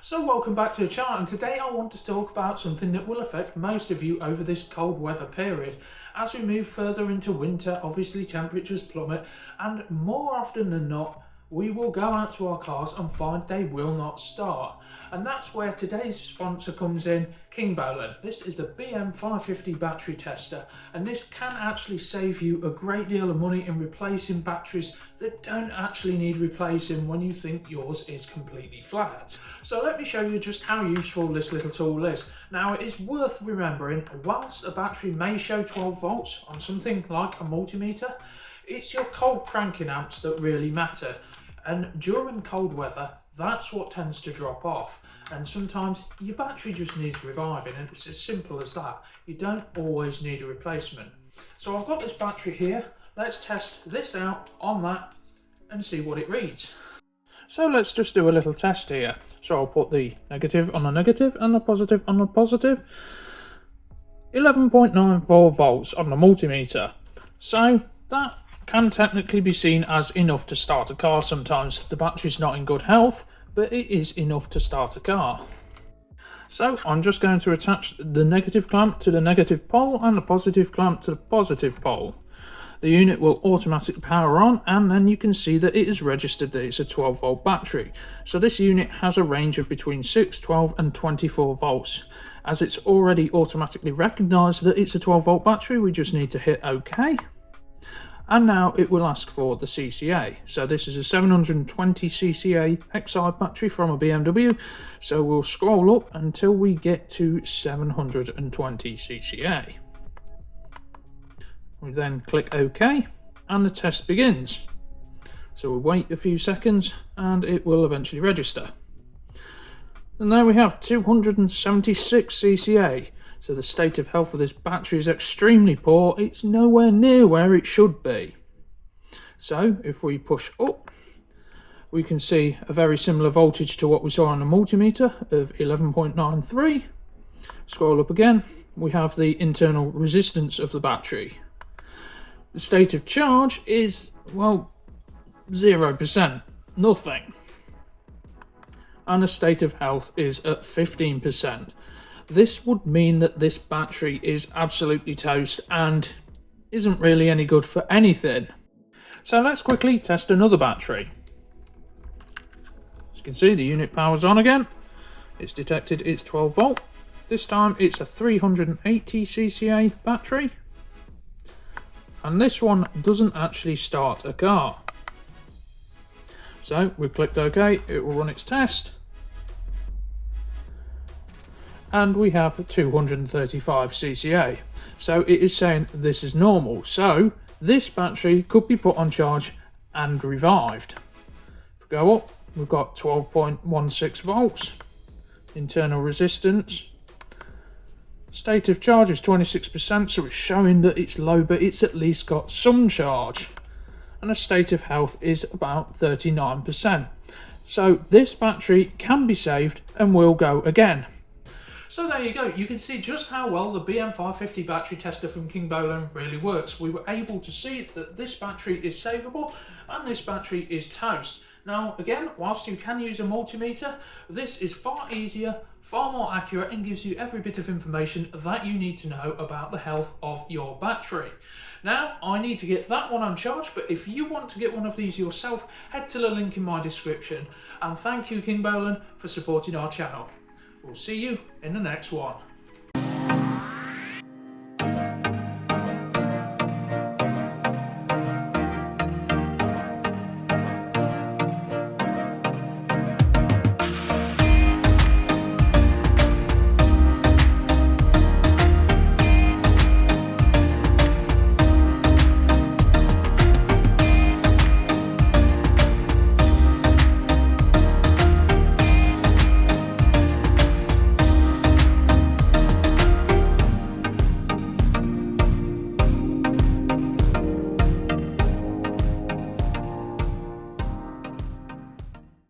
So welcome back to the channel, and today I want to talk about something that will affect most of you over this cold weather period. As we move further into winter, obviously temperatures plummet, and more often than not we will go out to our cars and find they will not start. And that's where today's sponsor comes in, Kingbolen. This is the BM550 battery tester, and this can actually save you a great deal of money in replacing batteries that don't actually need replacing when you think yours is completely flat. So let me show you just how useful this little tool is. Now, it is worth remembering, whilst a battery may show 12 volts on something like a multimeter, it's your cold cranking amps that really matter. And during cold weather, that's what tends to drop off. And sometimes your battery just needs reviving, and it's as simple as that. You don't always need a replacement. So I've got this battery here. Let's test this out on that and see what it reads. So let's just do a little test here. So I'll put the negative on the negative and the positive on the positive. 11.94 volts on the multimeter. So that can technically be seen as enough to start a car sometimes. The battery's not in good health, but it is enough to start a car. So I'm just going to attach the negative clamp to the negative pole and the positive clamp to the positive pole. The unit will automatically power on, and then you can see that it is registered that it's a 12 volt battery. So this unit has a range of between 6, 12 and 24 volts. As it's already automatically recognised that it's a 12 volt battery, we just need to hit OK. And now it will ask for the CCA. So this is a 720 CCA Xi battery from a BMW. So we'll scroll up until we get to 720 CCA. We then click OK and the test begins. So we'll wait a few seconds and it will eventually register. And there we have 276 CCA. So the state of health of this battery is extremely poor. It's nowhere near where it should be. So if we push up, we can see a very similar voltage to what we saw on the multimeter of 11.93. Scroll up again, we have the internal resistance of the battery. The state of charge is, well, 0%, nothing. And the state of health is at 15%. This would mean that this battery is absolutely toast and isn't really any good for anything. So let's quickly test another battery. As you can see, the unit powers on again. It's detected it's 12 volt. This time it's a 380 CCA battery. And this one doesn't actually start a car. So we've clicked OK, it will run its test. And we have 235 CCA. So it is saying this is normal. So this battery could be put on charge and revived. If we go up, we've got 12.16 volts. Internal resistance. State of charge is 26%, so it's showing that it's low, but it's at least got some charge. And the state of health is about 39%. So this battery can be saved and will go again. So there you go, you can see just how well the BM550 battery tester from Kingbolen really works. We were able to see that this battery is savable and this battery is toast. Now again, whilst you can use a multimeter, this is far easier, far more accurate, and gives you every bit of information that you need to know about the health of your battery. Now, I need to get that one on charge, but if you want to get one of these yourself, head to the link in my description. And thank you, Kingbolen, for supporting our channel. We'll see you in the next one.